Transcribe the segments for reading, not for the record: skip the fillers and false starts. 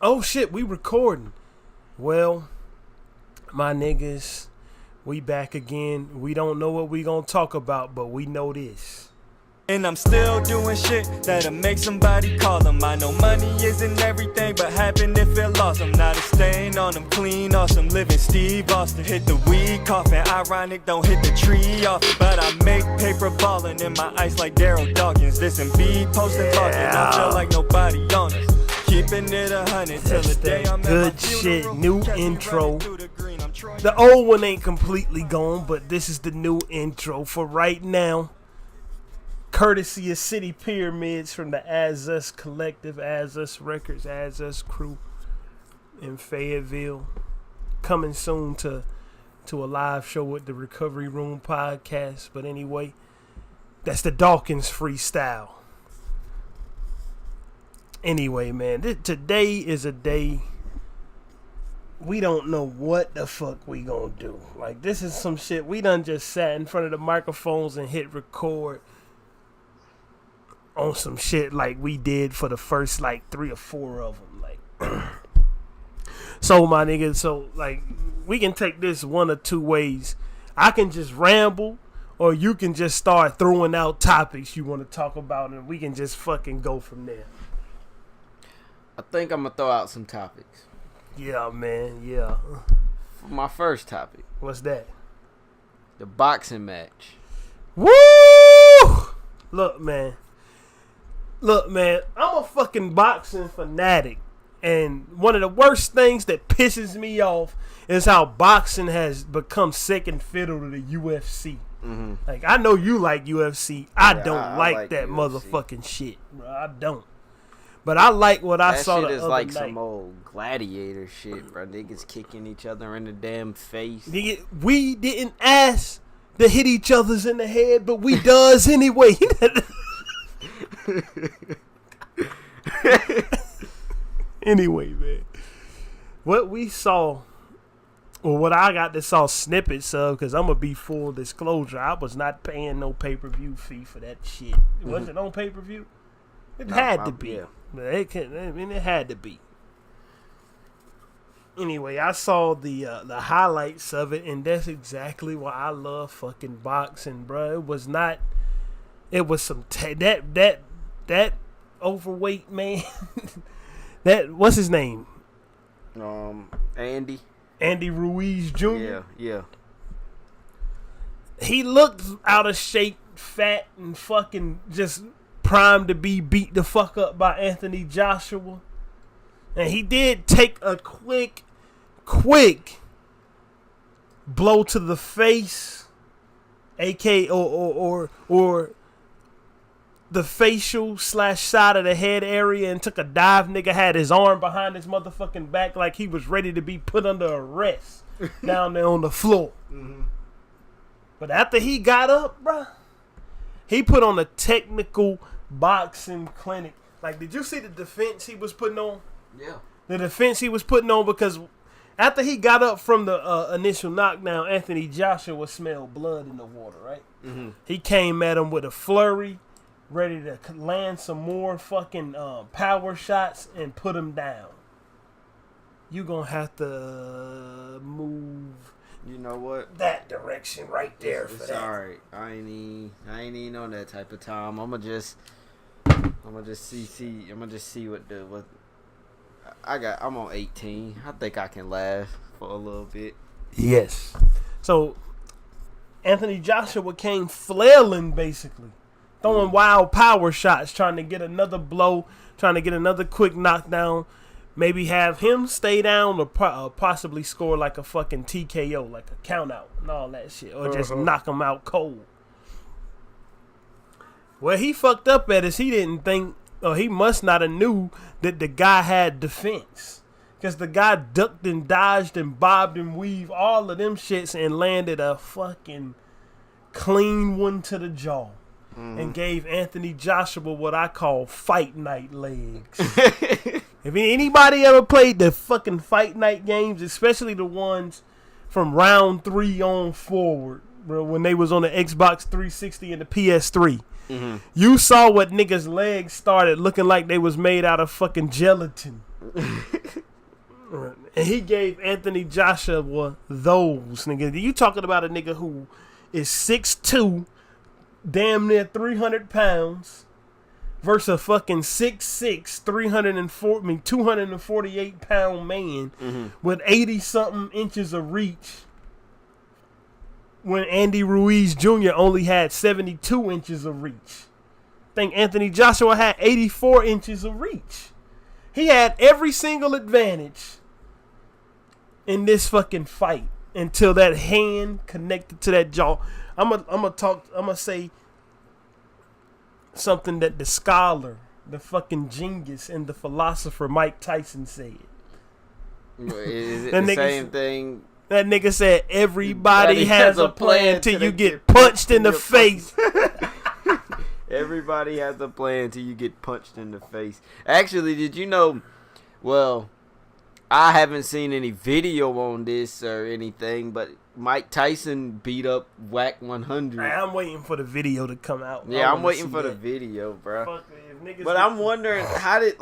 Oh shit, we recording. Well, my niggas, we back again. We don't know what we gonna talk about, but we know this. And I'm still doing shit that'll make somebody call them. I know money isn't everything, but happen if it lost. I'm not a stain on them, clean, awesome, living Steve Austin. Hit the weed coffin, ironic, don't hit the tree off. But I make paper ballin' in my ice like Dawkins. This and be posting talking, I feel like nobody on us. Keeping it 100 till the day I'm good shit. New intro. The old one ain't completely gone, but this is the new intro for right now. Courtesy of City Pyramids from the AZUS Collective, AZUS Records, AZUS Crew in Fayetteville. Coming soon to a live show with the Recovery Room podcast. But anyway, that's the Dawkins Freestyle. Anyway, man, today is a day we don't know what the fuck we gonna do. Like, this is some shit. We done just sat in front of the microphones and hit record on some shit like we did for the first like 3 or 4 of them. Like, so my nigga, so like we can take this one or two ways. I can just ramble, or you can just start throwing out topics you want to talk about, and we can just fucking go from there. I think I'm gonna throw out some topics. Yeah, man. Yeah. For my first topic, What's that? the boxing match. Woo! Look, man, I'm a fucking boxing fanatic, and one of the worst things that pisses me off is how boxing has become second fiddle to the UFC. Mm-hmm. Like, I know you like UFC. I don't I like that UFC. motherfucking shit, bro. I don't. But I like what I saw the That shit is other like night. some old gladiator shit, bro. Niggas kicking each other in the damn face. Nigga, we didn't ask to hit each other's in the head, but we does anyway. Anyway, man, what we saw, or what I got to saw snippets of, because I'm gonna be full disclosure, I was not paying no pay-per-view fee for that shit. Mm-hmm. Was it on pay-per-view? It had to be. Yeah. It had to be. Anyway, I saw the highlights of it, and that's exactly why I love fucking boxing, bro. It was some that overweight man. What's his name? Andy Ruiz Jr. Yeah. He looked out of shape, fat, and fucking just primed to be beat the fuck up by Anthony Joshua. And he did take a quick blow to the face, aka or the facial / side of the head area, and took a dive. Nigga had his arm behind his motherfucking back like he was ready to be put under arrest down there on the floor. Mm-hmm. But after he got up, bruh, he put on a technical boxing clinic. Like, did you see the defense he was putting on? Yeah. The defense he was putting on, because after he got up from the initial knockdown, Anthony Joshua smelled blood in the water, right? Mm-hmm. He came at him with a flurry, ready to land some more fucking power shots and put him down. You gonna have to move. You know what? That direction right there for it's that. Alright. I ain't even on that type of time. I'ma just see what I got. I'm on 18. I think I can last for a little bit. Yes. So Anthony Joshua came flailing, basically, throwing wild power shots, trying to get another blow, trying to get another quick knockdown. Maybe have him stay down, or possibly score like a fucking TKO, like a count out and all that shit. Or just knock him out cold. Where he fucked up at is he didn't think, or he must not have knew that the guy had defense. Because the guy ducked and dodged and bobbed and weaved all of them shits and landed a fucking clean one to the jaw. And gave Anthony Joshua what I call fight night legs. If anybody ever played the fucking fight night games, especially the ones from round 3 on forward, bro, when they was on the Xbox 360 and the PS3, you saw what niggas' legs started looking like they was made out of fucking gelatin. And he gave Anthony Joshua those, nigga. You talking about a nigga who is 6'2", damn near 300 pounds, versus a fucking 6'6", 248 pound man with 80 something inches of reach. When Andy Ruiz Jr. only had 72 inches of reach. I think Anthony Joshua had 84 inches of reach. He had every single advantage in this fucking fight until that hand connected to that jaw. I'm gonna say something that the scholar, the fucking genius, and the philosopher Mike Tyson said. Is it the same thing? That nigga said everybody has a plan till you get punched in the face. Everybody has a plan till you get punched in the face. Actually, did you know? Well, I haven't seen any video on this or anything, but Mike Tyson beat up Whack 100. I'm waiting for the video to come out. Yeah, I'm waiting for the video, bro. But I'm wondering how did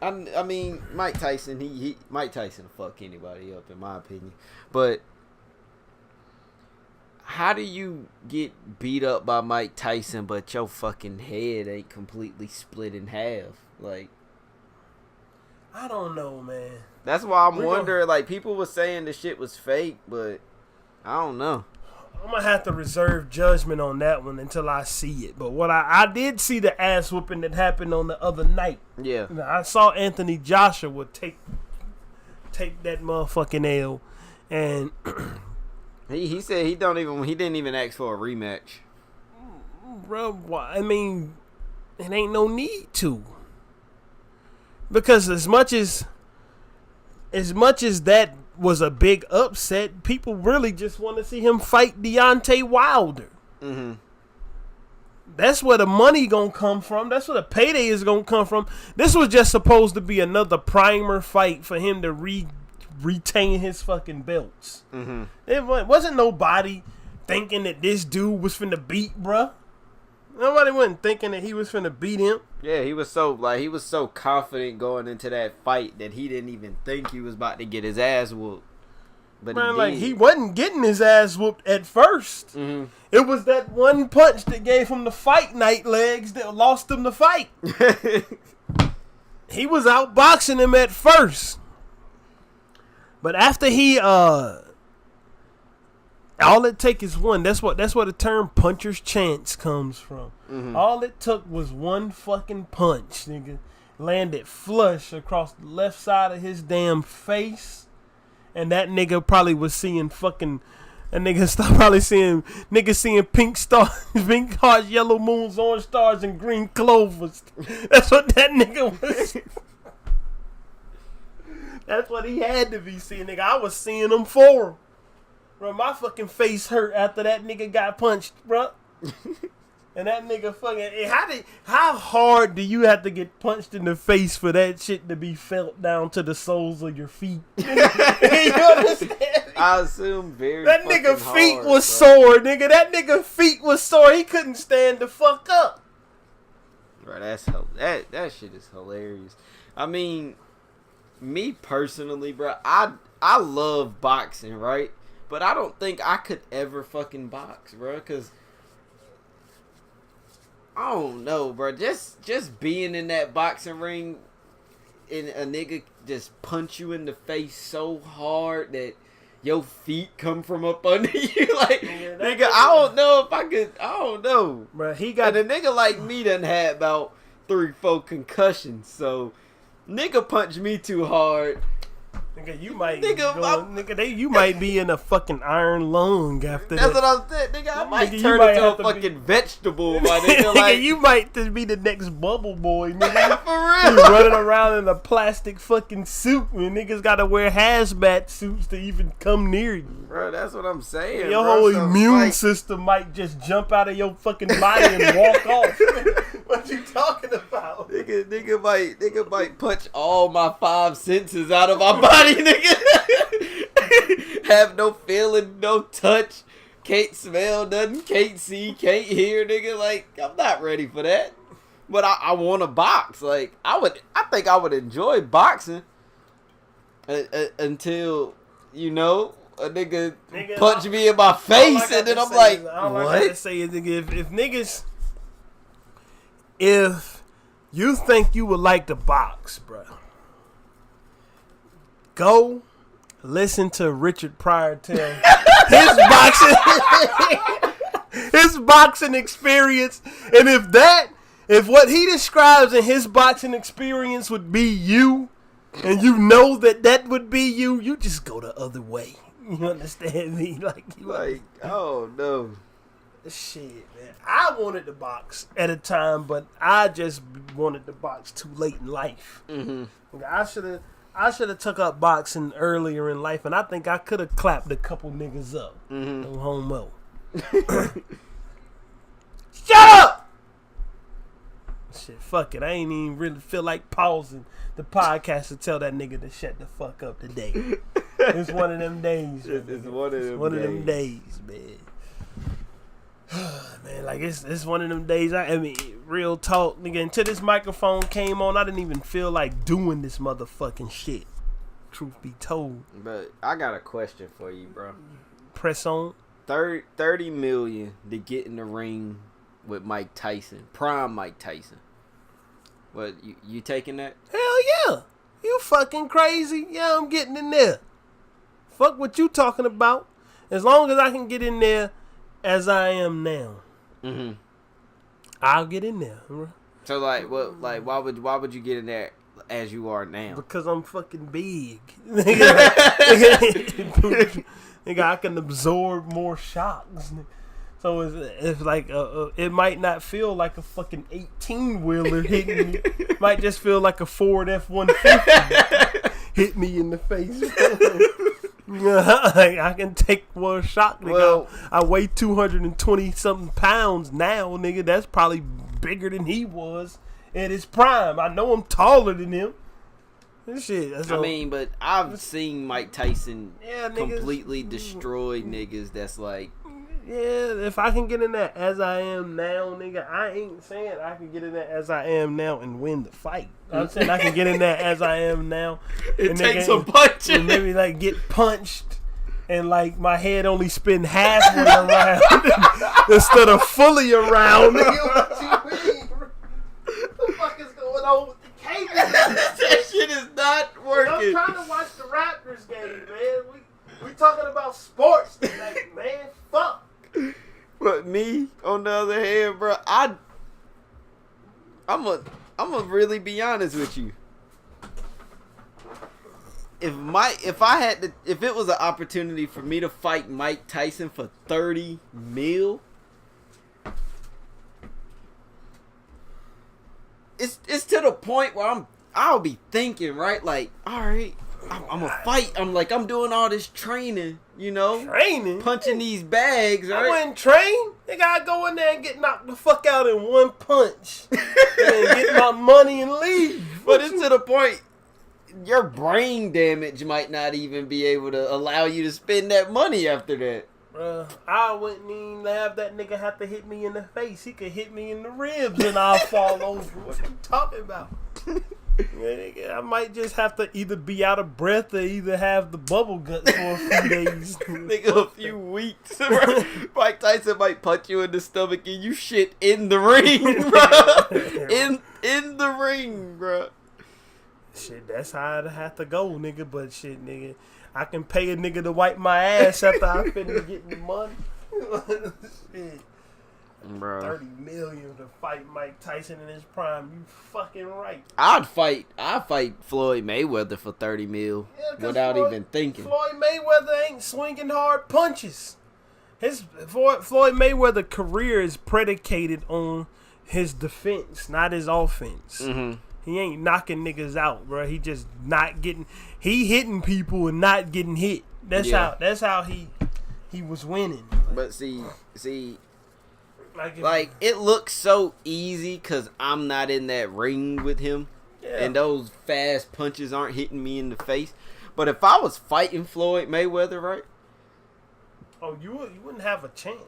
I mean, Mike Tyson, Mike Tyson will fuck anybody up, in my opinion. But how do you get beat up by Mike Tyson, but your fucking head ain't completely split in half? Like, I don't know, man. That's why I'm wondering. Like, people were saying the shit was fake, but I don't know. I'm gonna have to reserve judgment on that one until I see it. But what I did see the ass whooping that happened on the other night. Yeah, I saw Anthony Joshua take that motherfucking L, and he said he didn't even ask for a rematch. Bro, I mean, it ain't no need to, because as much as that was a big upset, people really just want to see him fight Deontay Wilder. Mm-hmm. That's where the money gonna come from. That's where the payday is gonna come from. This was just supposed to be another primer fight for him to retain his fucking belts. Mm-hmm. It wasn't nobody thinking that this dude was finna beat, bruh. Nobody wasn't thinking that he was finna beat him. Yeah, he was so confident going into that fight that he didn't even think he was about to get his ass whooped. But man, he wasn't getting his ass whooped at first. Mm-hmm. It was that one punch that gave him the fight night legs that lost him the fight. He was outboxing him at first. But after he all it take is one. That's what the term puncher's chance comes from. Mm-hmm. All it took was one fucking punch, nigga. Landed flush across the left side of his damn face. And that nigga probably was seeing fucking... That nigga probably seeing pink stars, pink hearts, yellow moons, orange stars, and green clovers. That's what that nigga was. That's what he had to be seeing, nigga. I was seeing them for him. Bro, my fucking face hurt after that nigga got punched, bro. And that nigga fucking... How hard do you have to get punched in the face for that shit to be felt down to the soles of your feet? You understand? I assume very that nigga feet hard, was sore, nigga. That nigga feet was sore. He couldn't stand the fuck up. Bro, that shit is hilarious. I mean, me personally, bro, I love boxing, right? But I don't think I could ever fucking box, bro, because I don't know, bro. Just being in that boxing ring and a nigga just punch you in the face so hard that your feet come from up under you. Like, yeah, nigga, I don't know if I could. I don't know. Bro, he got... And a nigga like me done had about 3-4 concussions, so nigga punched me too hard. Nigga, you might be in a fucking iron lung after That's that. That's what I'm saying. Nigga, I might turn into a fucking vegetable. My nigga, like, you might just be the next Bubble Boy, nigga. For real. You running around in a plastic fucking suit and niggas gotta wear hazmat suits to even come near you. Bro, that's what I'm saying. Your whole immune system might just jump out of your fucking body and walk off. What you talking about? Nigga might punch all my 5 senses out of my body, nigga. Have no feeling, no touch, can't smell nothing, can't see, can't hear, nigga. Like, I'm not ready for that. But I want to box. Like, I think I would enjoy boxing. until a nigga punch me in my face, and then I'm like, what? All I gotta say is, nigga, if you think you would like to box, bro, go listen to Richard Pryor tell his boxing experience, and if what he describes in his boxing experience would be you, and you know that would be you, you just go the other way. You understand me? Oh no. Shit, man. I wanted to box at a time, but I just wanted to box too late in life. Mm-hmm. I should have took up boxing earlier in life, and I think I could have clapped a couple niggas up. Mm-hmm. No homo. Shut up! Shit, fuck it. I ain't even really feel like pausing the podcast to tell that nigga to shut the fuck up today. It's one of them days. It's one of them days, man. Man, like it's one of them days. I mean, real talk, nigga. Until this microphone came on, I didn't even feel like doing this motherfucking shit. Truth be told. But I got a question for you, bro. Press on. 30 million to get in the ring with Mike Tyson, prime Mike Tyson. What, you taking that? Hell yeah. You fucking crazy. Yeah, I'm getting in there. Fuck what you talking about. As long as I can get in there as I am now, I'll get in there. So why would you get in there as you are now? Because I'm fucking big. Nigga, I can absorb more shocks. So it's like it might not feel like a fucking 18-wheeler hitting me. It might just feel like a Ford F-150 hit me in the face. I can take one shock, nigga. Well, I weigh 220-something pounds now, nigga. That's probably bigger than he was at his prime. I know I'm taller than him. Shit. But I've seen Mike Tyson completely destroy niggas that's like... Yeah, if I can get in there as I am now, nigga, I ain't saying I can get in there as I am now and win the fight. I'm saying I can get in there as I am now. It takes some punching. And maybe like get punched and like my head only spin halfway around instead of fully around. Nigga, what you mean? What the fuck is going on with the cable? That shit is not working. I'm trying to watch the Raptors game, man. We talking about sports tonight, man. Fuck. But me, on the other hand, bro, I'm gonna really be honest with you. If it was an opportunity for me to fight Mike Tyson for 30 mil, it's to the point where I'll be thinking, right, like, all right, I'm gonna fight. I'm doing all this training, Training? Punching these bags, right? I wouldn't train. They gotta go in there and get knocked the fuck out in one punch. And get my money and leave. But it's to the point, your brain damage might not even be able to allow you to spend that money after that. I wouldn't even have that nigga have to hit me in the face. He could hit me in the ribs and I'll fall over. What you talking about? I might just have to either be out of breath or either have the bubble guts for a few days. Nigga, a few weeks. Mike Tyson might punch you in the stomach and you shit in the ring, bro. in the ring, bro. Shit, that's how I'd have to go, nigga. But shit, nigga, I can pay a nigga to wipe my ass after I finish getting the money. Shit. Bro. 30 million to fight Mike Tyson in his prime. You fucking right. I'd fight Floyd Mayweather for 30 mil without even thinking. Floyd Mayweather ain't swinging hard punches. His Floyd Mayweather career is predicated on his defense, not his offense. Mm-hmm. He ain't knocking niggas out, bro. He just not getting. He hitting people and not getting hit. That's how he was winning. But see. Like it looks so easy because I'm not in that ring with him, and those fast punches aren't hitting me in the face. But if I was fighting Floyd Mayweather, right? Oh, you wouldn't have a chance.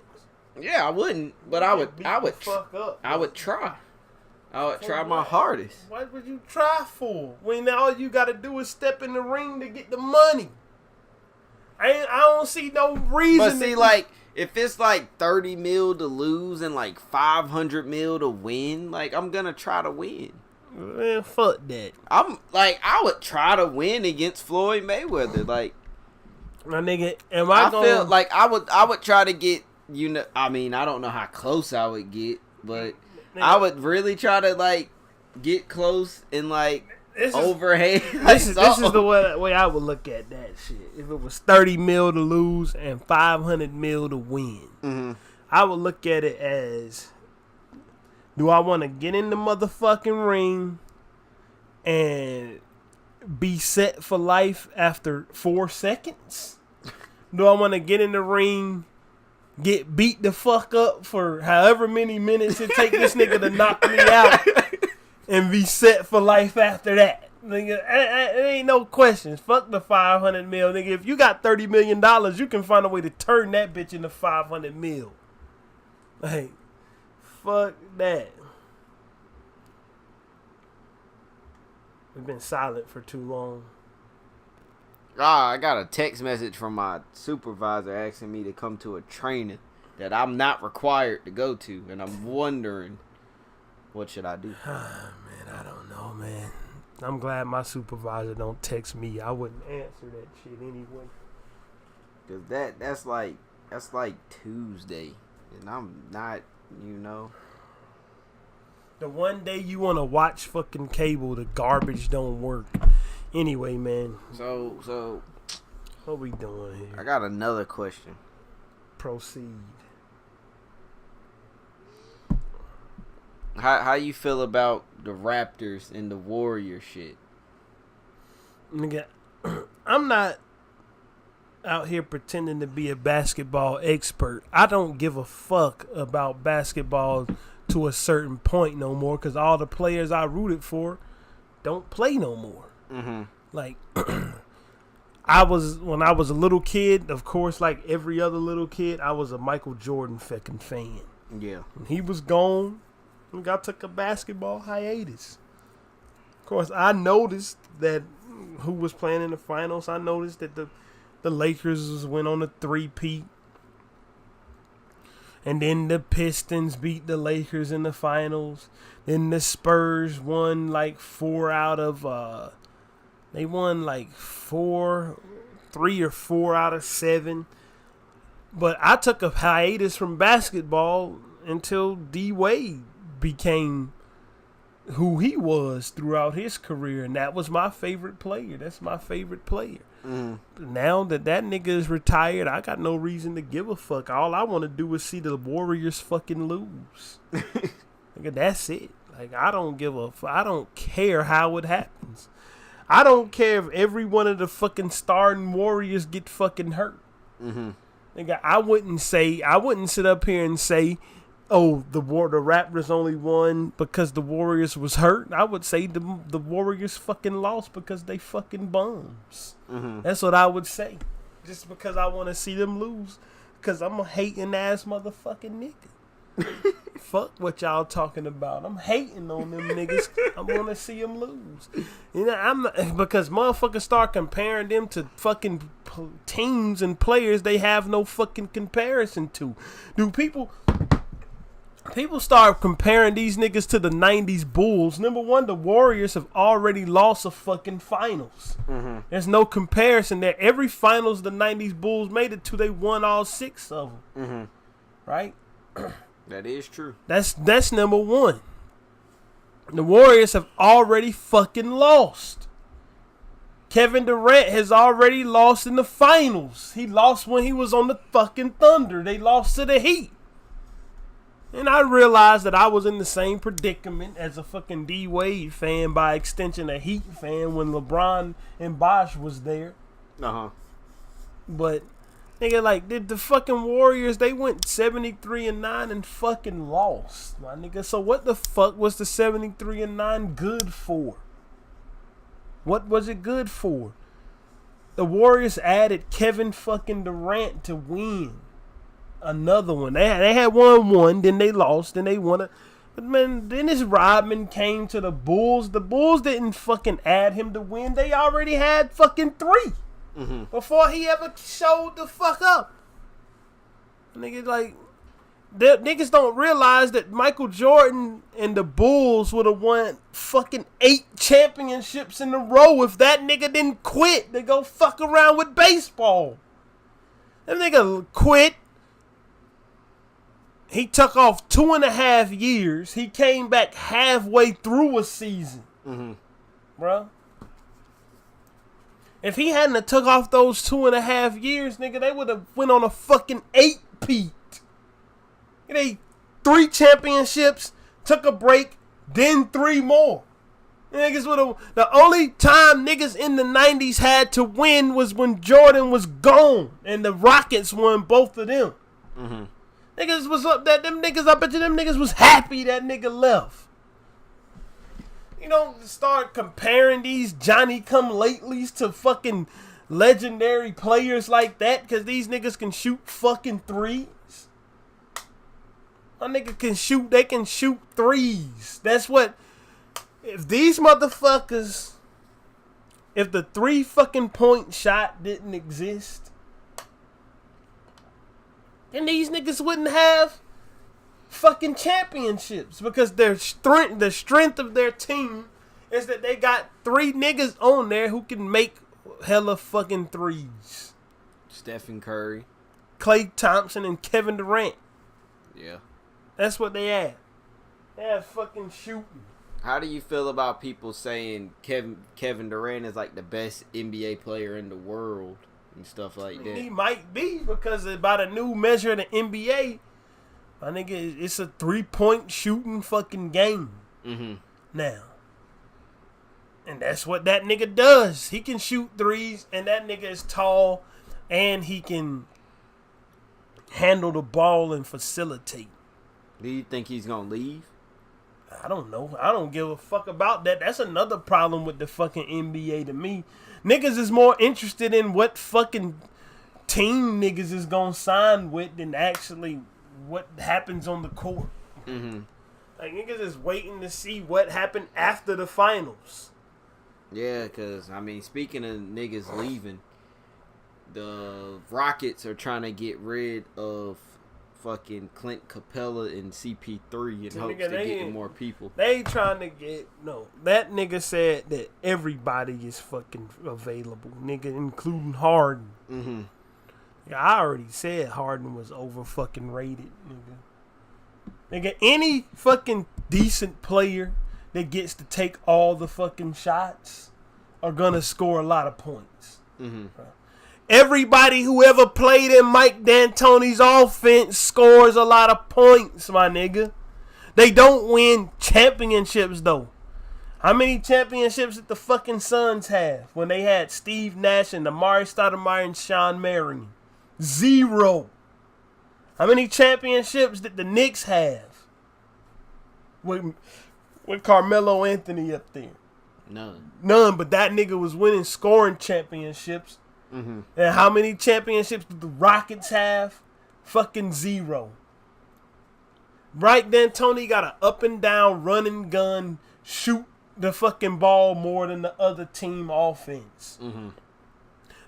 Yeah, I wouldn't. But I would. Fuck up, I would try. I would try my hardest. What would you try for? When all you got to do is step in the ring to get the money. I don't see no reason. But see, like, if it's like 30 mil to lose and like 500 mil to win, like, I'm gonna try to win. Man, fuck that. I would try to win against Floyd Mayweather. Like, my nigga, feel like I would try to get, you know, I mean, I don't know how close I would get, but nigga, I would really try to, like, get close and, like, overhand. This is the way I would look at that shit. If it was 30 mil to lose and 500 mil to win, I would look at it as, do I want to get in the motherfucking ring and be set for life after 4 seconds? Do I want to get in the ring, get beat the fuck up for however many minutes it take this nigga to knock me out, and be set for life after that? Nigga, it ain't no questions. Fuck the 500 mil, nigga. If you got $30 million, you can find a way to turn that bitch into 500 mil. Like, fuck that. We've been silent for too long. I got a text message from my supervisor asking me to come to a training that I'm not required to go to, and I'm wondering, what should I do? Man, I don't know, man. I'm glad my supervisor don't text me. I wouldn't answer that shit anyway. Cause that's like Tuesday, and I'm not, you know. The one day you want to watch fucking cable, the garbage don't work. Anyway, man. So what we doing here? I got another question. Proceed. How you feel about the Raptors and the Warriors shit? Nigga, I'm not out here pretending to be a basketball expert. I don't give a fuck about basketball to a certain point no more, because all the players I rooted for don't play no more. Like, when I was a little kid, of course, like every other little kid, I was a Michael Jordan fucking fan. Yeah. When he was gone, I took a basketball hiatus. Of course, I noticed that who was playing in the finals. I noticed that the Lakers went on a 3-peat. And then the Pistons beat the Lakers in the finals. Then the Spurs won like 4 out of... they won like 3 or 4 out of 7. But I took a hiatus from basketball until D. Wade became who he was throughout his career. And that was my favorite player. That's my favorite player. Now that nigga is retired, I got no reason to give a fuck. All I want to do is see the Warriors fucking lose. Nigga, that's it. Like, I don't give a fuck. I don't care how it happens. I don't care if every one of the fucking starting Warriors get fucking hurt. Nigga, I wouldn't sit up here and say, oh, the Raptors only won because the Warriors was hurt. I would say the Warriors fucking lost because they fucking bums. That's what I would say. Just because I want to see them lose. Because I'm a hating ass motherfucking nigga. Fuck what y'all talking about. I'm hating on them niggas. I want to see them lose. You know, because motherfuckers start comparing them to fucking teams and players they have no fucking comparison to. Do people start comparing these niggas to the 90s Bulls. Number one, the Warriors have already lost a fucking finals. There's no comparison there. Every finals the 90s Bulls made it to, they won all 6 of them. Right? That is true. That's number one. The Warriors have already fucking lost. Kevin Durant has already lost in the finals. He lost when he was on the fucking Thunder. They lost to the Heat. And I realized that I was in the same predicament as a fucking D. Wade fan, by extension a Heat fan, when LeBron and Bosh was there. But, nigga, like, the fucking Warriors, they went 73-9 and fucking lost, my nigga. So what the fuck was the 73-9 good for? What was it good for? The Warriors added Kevin fucking Durant to win another one. They had won one, then they lost, then they won But man, Dennis Rodman came to the Bulls. The Bulls didn't fucking add him to win. They already had fucking 3 before he ever showed the fuck up. Niggas like, niggas don't realize that Michael Jordan and the Bulls would have won fucking 8 championships in a row if that nigga didn't quit to go fuck around with baseball. That nigga quit. He took off 2.5 years. He came back halfway through a season. Bro. If he hadn't have took off those 2.5 years, nigga, they would have went on a fucking 8-peat. They 3 championships, took a break, then 3 more. Niggas would have. The only time niggas in the 90s had to win was when Jordan was gone and the Rockets won both of them. Niggas was up that them niggas. I bet you them niggas was happy that nigga left. You don't start comparing these Johnny-come-latelys to fucking legendary players like that because these niggas can shoot fucking threes. My nigga can shoot. They can shoot threes. That's what. If these motherfuckers, if the 3 fucking point shot didn't exist, then these niggas wouldn't have fucking championships because the strength of their team is that they got 3 niggas on there who can make hella fucking threes. Stephen Curry, Klay Thompson, and Kevin Durant. Yeah. That's what they have. They have fucking shooting. How do you feel about people saying Kevin Durant is like the best NBA player in the world and stuff like that? He might be because by the new measure of the NBA, my nigga, it's a 3-point shooting fucking game now. And that's what that nigga does. He can shoot threes, and that nigga is tall, and he can handle the ball and facilitate. Do you think he's gonna leave? I don't know. I don't give a fuck about that. That's another problem with the fucking NBA to me. Niggas is more interested in what fucking team niggas is gonna sign with than actually what happens on the court. Like, niggas is waiting to see what happened after the finals. Yeah, because, I mean, speaking of niggas leaving, the Rockets are trying to get rid of fucking Clint Capella and CP3 in hopes of getting more people. They trying to get, no, that nigga said that everybody is fucking available, nigga, including Harden. Yeah, I already said Harden was over fucking rated, nigga. Any fucking decent player that gets to take all the fucking shots are gonna score a lot of points. Everybody who ever played in Mike D'Antoni's offense scores a lot of points, my nigga. They don't win championships, though. How many championships did the fucking Suns have when they had Steve Nash and Amari Stoudemire and Sean Marion? 0. How many championships did the Knicks have with Carmelo Anthony up there? None, but that nigga was winning scoring championships. And how many championships did the Rockets have? Fucking 0. Right then, Tony got an up and down run and gun, shoot the fucking ball more than the other team offense.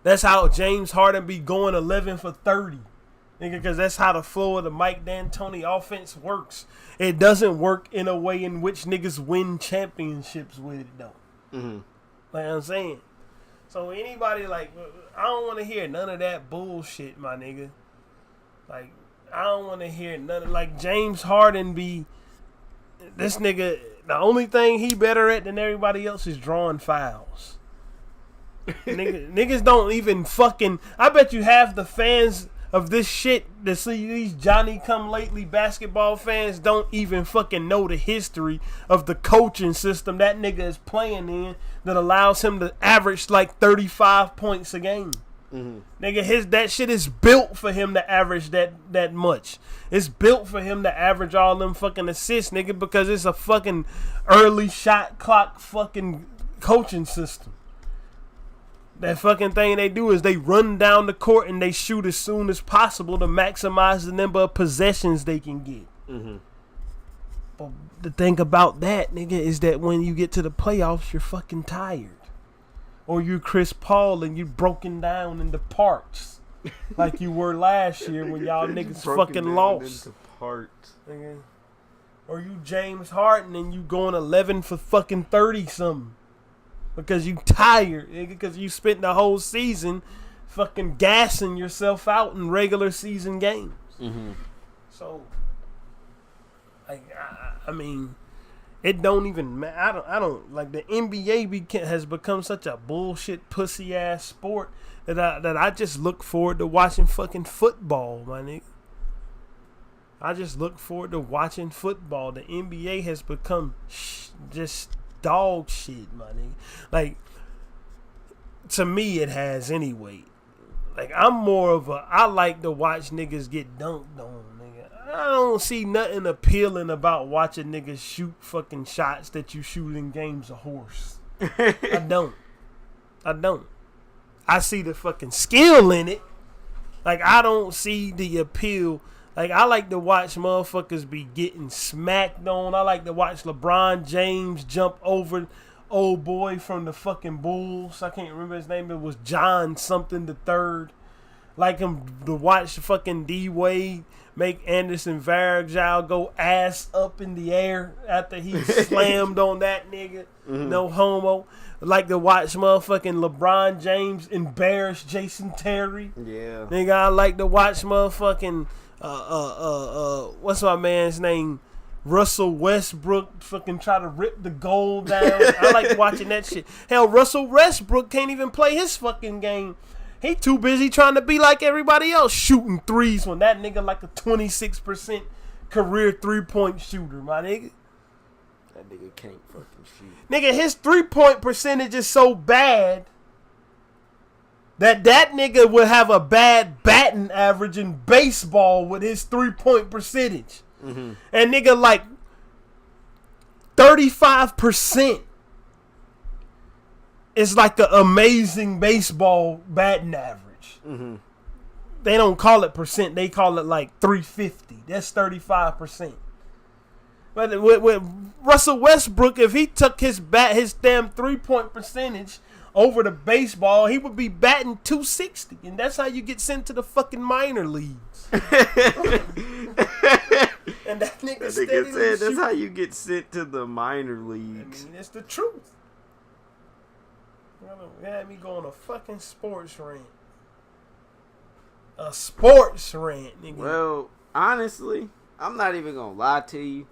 That's how James Harden be going 11 for 30. Nigga, because that's how the flow of the Mike D'Antoni offense works. It doesn't work in a way in which niggas win championships with it, though. Like I'm saying. So anybody, like, I don't want to hear none of that bullshit, my nigga. Like, I don't want to hear none of, like, James Harden be, this nigga, the only thing he better at than everybody else is drawing fouls. Niggas don't even fucking, I bet you half the fans of this shit that see these Johnny-come-lately basketball fans don't even fucking know the history of the coaching system that nigga is playing in that allows him to average like 35 points a game. Nigga, that shit is built for him to average that much. It's built for him to average all them fucking assists, nigga, because it's a fucking early shot clock fucking coaching system. That fucking thing they do is they run down the court and they shoot as soon as possible to maximize the number of possessions they can get. But the thing about that, nigga, is that when you get to the playoffs, you're fucking tired. Or you Chris Paul and you broken down into parts. Like you were last year when y'all niggas fucking lost. Into parts. Nigga. Or you James Harden and you going 11 for fucking 30 something. Because you tired, nigga, because you spent the whole season fucking gassing yourself out in regular season games. Mm-hmm. So, like, I mean, it don't even matter. I don't like the NBA has become such a bullshit pussy ass sport that I just look forward to watching fucking football, my nigga. I just look forward to watching football. The NBA has become just dog shit, my nigga. Like, to me, it has anyway. Like, I'm more of I like to watch niggas get dunked on, nigga. I don't see nothing appealing about watching niggas shoot fucking shots that you shoot in games of horse. I don't. I see the fucking skill in it. Like, I don't see the appeal. Like, I like to watch motherfuckers be getting smacked on. I like to watch LeBron James jump over old boy from the fucking Bulls. I can't remember his name. It was John something the third. Like him to watch fucking D-Wade make Anderson Varejao go ass up in the air after he slammed on that nigga. Mm-hmm. No homo. Like to watch motherfucking LeBron James embarrass Jason Terry. Yeah. Nigga, I like to watch motherfucking what's my man's name? Russell Westbrook fucking try to rip the goal down. I like watching that shit. Hell, Russell Westbrook can't even play his fucking game. He too busy trying to be like everybody else shooting threes when that nigga like a 26% career 3-point shooter, my nigga. That nigga can't fucking shoot. Nigga, his 3-point percentage is so bad that nigga would have a bad batting average in baseball with his 3-point percentage. Mm-hmm. And nigga, like 35% is like an amazing baseball batting average. Mm-hmm. They don't call it percent. They call it like 350. That's 35%. But with Russell Westbrook, if he took his damn 3-point percentage over the baseball, he would be batting 260, and that's how you get sent to the fucking minor leagues. And that nigga said that's how you get sent to the minor leagues. I mean, it's the truth. You had me go on a fucking sports rant. A sports rant, nigga. Well, honestly, I'm not even gonna lie to you.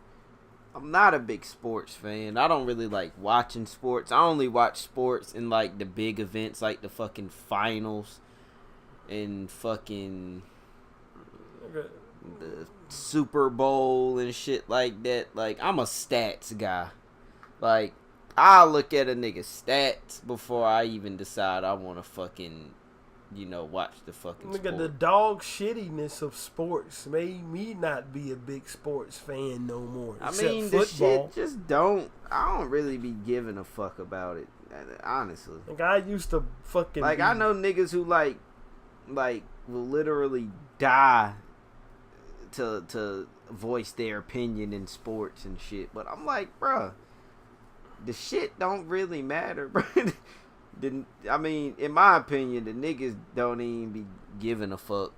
I'm not a big sports fan. I don't really like watching sports. I only watch sports in like the big events, like the fucking finals and fucking the Super Bowl and shit like that. Like, I'm a stats guy. Like, I'll look at a nigga's stats before I even decide I want to fucking, watch the fucking Nigga, sport. the dog shittiness of sports made me not be a big sports fan no more. I mean, the shit just don't. I don't really be giving a fuck about it, honestly. Like, I used to fucking like, I know niggas who like will literally die to voice their opinion in sports and shit. But I'm like, bruh, the shit don't really matter, bruh. I mean, in my opinion, the niggas don't even be giving a fuck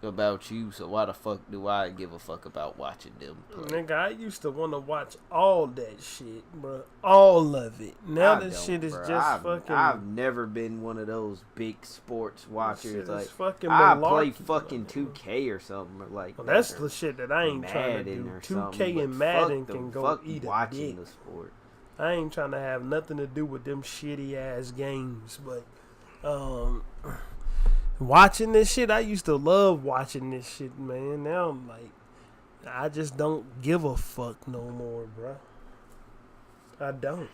about you, so why the fuck do I give a fuck about watching them play? Nigga, I used to want to watch all that shit, bro. All of it. Now this shit is fucking... I've never been one of those big sports watchers. Like, I play fucking 2K or something. Or like, well, that's the shit that I ain't trying to do. 2K and Madden can go eat a dick. The sport. I ain't trying to have nothing to do with them shitty ass games, but watching this shit, I used to love watching this shit, man. Now I'm like, I just don't give a fuck no more, bro. I don't.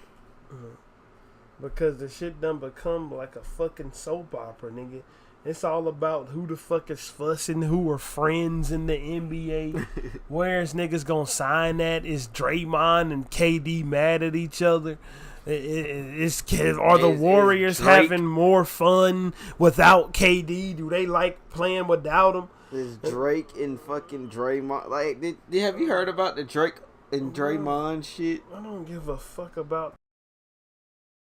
Because the shit done become like a fucking soap opera, nigga. It's all about who the fuck is fussing, who are friends in the NBA. Where's niggas gonna sign at? Is Draymond and KD mad at each other? Are the Warriors having more fun without KD? Do they like playing without him? Is Drake and fucking Draymond... Like, have you heard about the Drake and Draymond shit. I don't give a fuck about.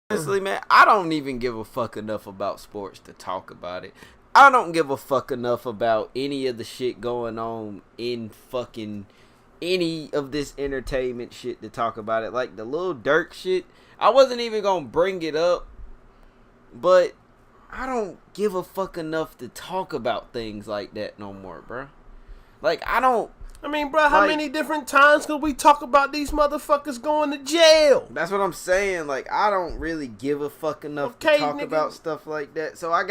Honestly, man, I don't even give a fuck enough about sports to talk about it. I don't give a fuck enough about any of the shit going on in fucking any of this entertainment shit to talk about it. Like the Lil Durk shit, I wasn't even gonna bring it up, but I don't give a fuck enough to talk about things like that no more, bro. Like, I don't. I mean, bro, how many different times could we talk about these motherfuckers going to jail? That's what I'm saying. Like, I don't really give a fuck enough to talk about stuff like that. So I'm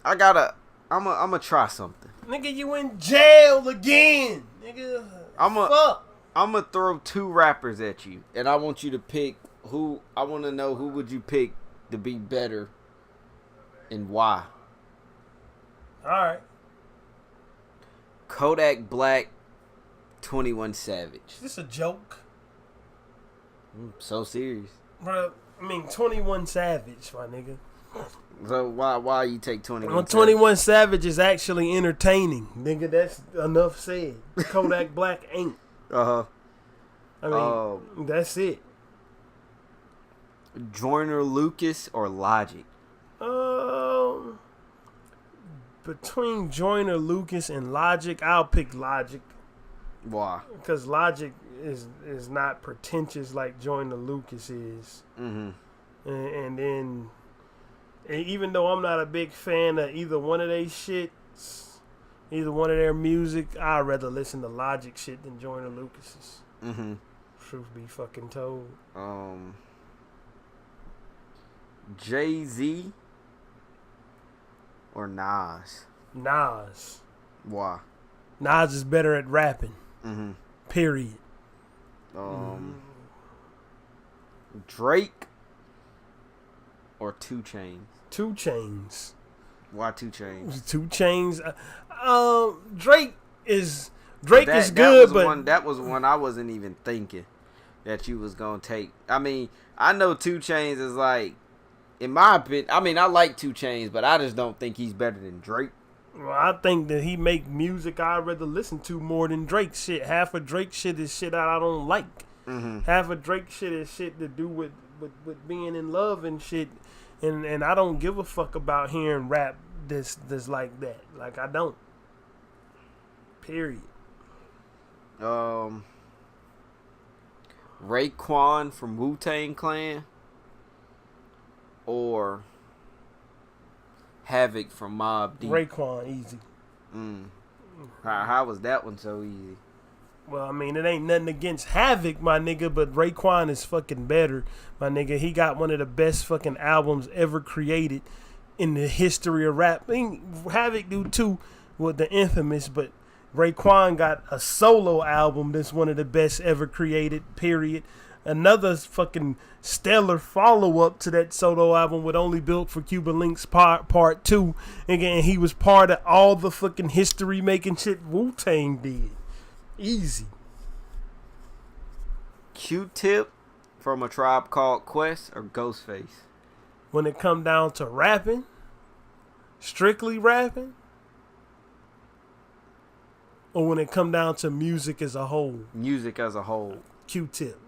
gonna try something. Nigga, you in jail again. Nigga, fuck. I'm gonna throw 2 rappers at you, and I want you to pick who. I want to know who would you pick to be better, and why. All right. Kodak Black, 21 Savage. Is this a joke? I'm so serious. Bro, I mean, 21 Savage, my nigga. So why you take 21 Well, 21 Savage is actually entertaining. Nigga, that's enough said. Kodak Black ain't. Uh-huh. I mean, that's it. Joyner Lucas or Logic? Between Joyner Lucas and Logic, I'll pick Logic. Why? Because Logic is not pretentious like Joyner Lucas is. Mm-hmm. And then, even though I'm not a big fan of either one of their shits, either one of their music, I'd rather listen to Logic shit than Joyner Lucas's. Mm-hmm. Truth be fucking told. Jay-Z or Nas? Nas. Why? Nas is better at rapping. Mm-hmm. Period. Drake or 2 Chainz? 2 Chainz. Why 2 Chainz? 2 Chainz. Drake is good, but that was one I wasn't even thinking that you was gonna take. I mean, I know 2 Chainz is like, in my opinion, I mean, I like 2 Chainz, but I just don't think he's better than Drake. Well, I think that he make music I'd rather listen to more than Drake shit. Half of Drake shit is shit I don't like. Mm-hmm. Half of Drake shit is shit to do with being in love and shit. And I don't give a fuck about hearing rap this like that. Like, I don't. Period. Raekwon from Wu-Tang Clan or Havoc from Mobb Deep? Raekwon, easy. How was that one so easy? Well, I mean, it ain't nothing against Havoc, my nigga, but Raekwon is fucking better, my nigga. He got one of the best fucking albums ever created in the history of rap. I mean, Havoc do too with the Infamous, but Raekwon got a solo album that's one of the best ever created, period. Another fucking stellar follow-up to that solo album with Only Built for Cuban Links Part 2. Again, he was part of all the fucking history-making shit Wu-Tang did. Easy. Q-Tip from A Tribe Called Quest or Ghostface? When it come down to rapping, strictly rapping, or when it come down to music as a whole? Music as a whole. Q-Tip.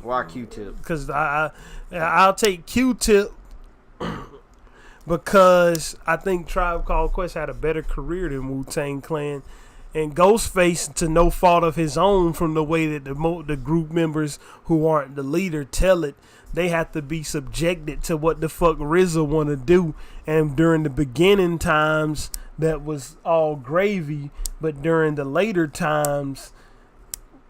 Why Q-Tip? Because I'll take Q-Tip because I think Tribe Called Quest had a better career than Wu-Tang Clan. And Ghostface, to no fault of his own, from the way that the group members who aren't the leader tell it, they have to be subjected to what the fuck RZA want to do. And during the beginning times, that was all gravy. But during the later times,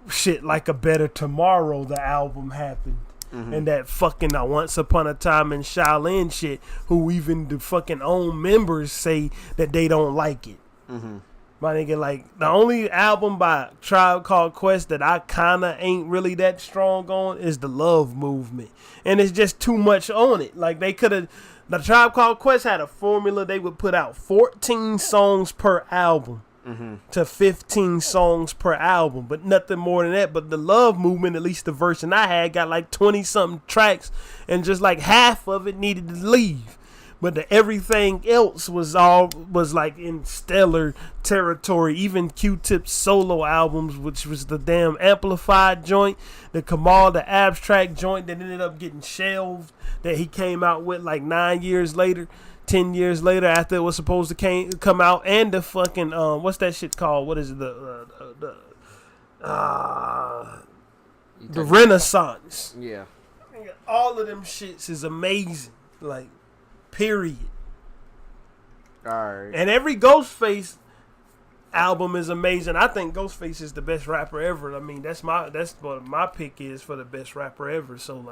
shit like A Better Tomorrow, the album happened. Mm-hmm. And that fucking Once Upon a Time in Shaolin shit, who even the fucking own members say that they don't like it. Mm-hmm. My nigga, like, the only album by Tribe Called Quest that I kinda ain't really that strong on is The Love Movement. And it's just too much on it. Like, they could've, the Tribe Called Quest had a formula. They would put out 14 songs per album. Mm-hmm. To 15 songs per album, but nothing more than that. But The Love Movement, at least the version I had, got like 20 something tracks, and just like half of it needed to leave. but the everything else was like in stellar territory. Even Q-Tip's solo albums, which was the damn Amplified joint, the Kamal, the Abstract joint that ended up getting shelved, that he came out with like 9 years later, 10 years later after it was supposed to come out, and the fucking what's that shit called? What is it? The Renaissance. Yeah. All of them shits is amazing. Like, period. Alright. And every Ghostface album is amazing. I think Ghostface is the best rapper ever. I mean, that's what my pick is for the best rapper ever. So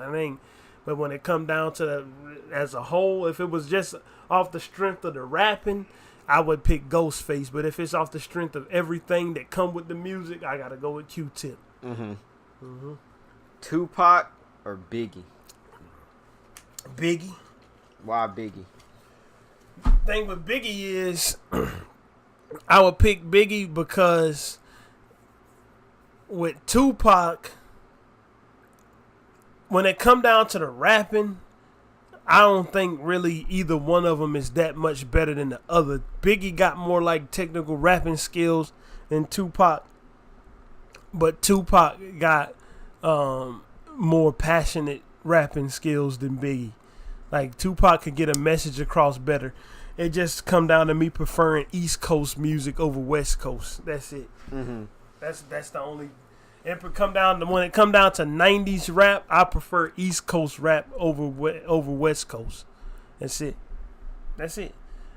but when it come down to as a whole, if it was just off the strength of the rapping, I would pick Ghostface. But if it's off the strength of everything that come with the music, I gotta go with Q-Tip. Tupac or Biggie? Biggie. Why Biggie? Thing with Biggie is I would pick Biggie because with Tupac, when it come down to the rapping, I don't think really either one of them is that much better than the other. Biggie got more like technical rapping skills than Tupac, but Tupac got more passionate rapping skills than Biggie. Like, Tupac could get a message across better. It just come down to me preferring East Coast music over West Coast. That's it. That's the only. It come down to when it come down to 90s rap, I prefer East Coast rap over West Coast. That's it.